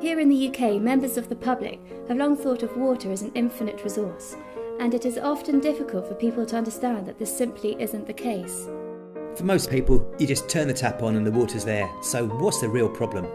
Here in the UK, members of the public have long thought of water as an infinite resource, and it is often difficult for people to understand that this simply isn't the case. For most people, you just turn the tap on and the water's there, so what's the real problem?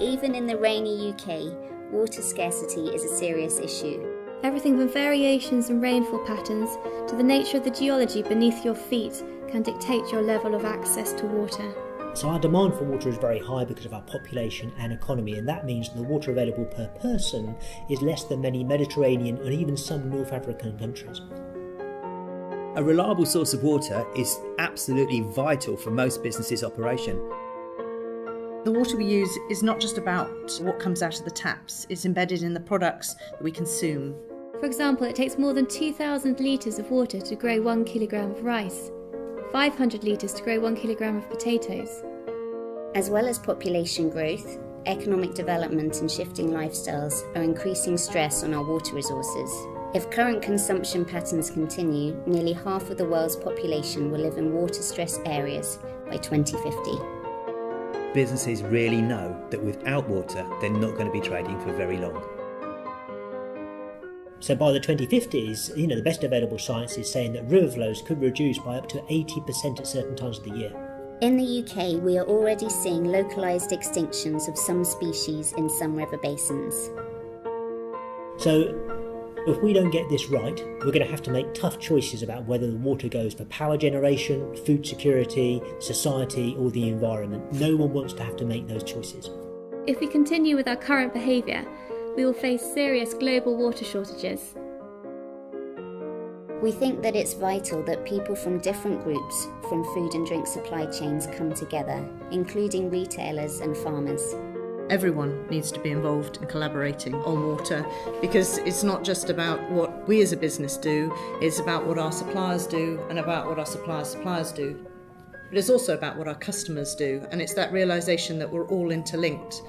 Even in the rainy UK, water scarcity is a serious issue. Everything from variations in rainfall patterns to the nature of the geology beneath your feet can dictate your level of access to water. So our demand for water is very high because of our population and economy, and that means the water available per person is less than many Mediterranean and even some North African countries. A reliable source of water is absolutely vital for most businesses' operation. The water we use is not just about what comes out of the taps, it's embedded in the products that we consume. For example, it takes more than 2,000 litres of water to grow 1 kilogram of rice, 500 litres to grow 1 kilogram of potatoes. As well as population growth, economic development and shifting lifestyles are increasing stress on our water resources. If current consumption patterns continue, nearly half of the world's population will live in water-stressed areas by 2050. Businesses really know that without water, they're not going to be trading for very long. So by the 2050s, the best available science is saying that river flows could reduce by up to 80% at certain times of the year. In the UK, we are already seeing localised extinctions of some species in some river basins. So if we don't get this right, we're going to have to make tough choices about whether the water goes for power generation, food security, society or the environment. No one wants to have to make those choices. If we continue with our current behaviour, we will face serious global water shortages. We think that it's vital that people from different groups from food and drink supply chains come together, including retailers and farmers. Everyone needs to be involved in collaborating on water, because it's not just about what we as a business do, it's about what our suppliers do and about what our suppliers do. But it's also about what our customers do, and it's that realisation that we're all interlinked.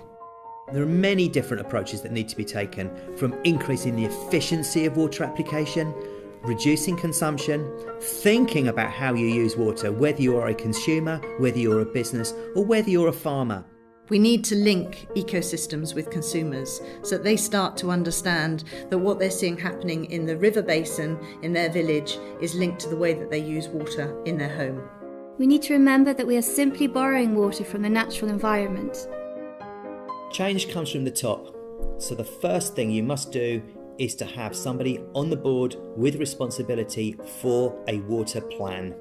There are many different approaches that need to be taken, from increasing the efficiency of water application, reducing consumption, thinking about how you use water, whether you are a consumer, whether you're a business, or whether you're a farmer. We need to link ecosystems with consumers so that they start to understand that what they're seeing happening in the river basin in their village is linked to the way that they use water in their home. We need to remember that we are simply borrowing water from the natural environment. Change comes from the top, so the first thing you must do is to have somebody on the board with responsibility for a water plan.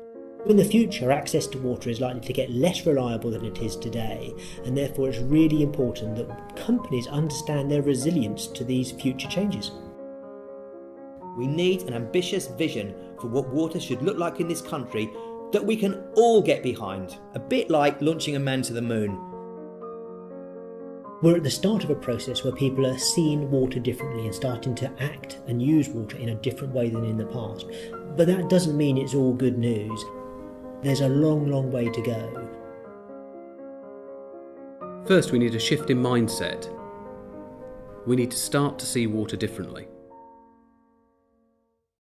In the future, access to water is likely to get less reliable than it is today, and therefore it's really important that companies understand their resilience to these future changes. We need an ambitious vision for what water should look like in this country that we can all get behind, a bit like launching a man to the moon. We're at the start of a process where people are seeing water differently and starting to act and use water in a different way than in the past. But that doesn't mean it's all good news. There's a long, long way to go. First, we need a shift in mindset. We need to start to see water differently.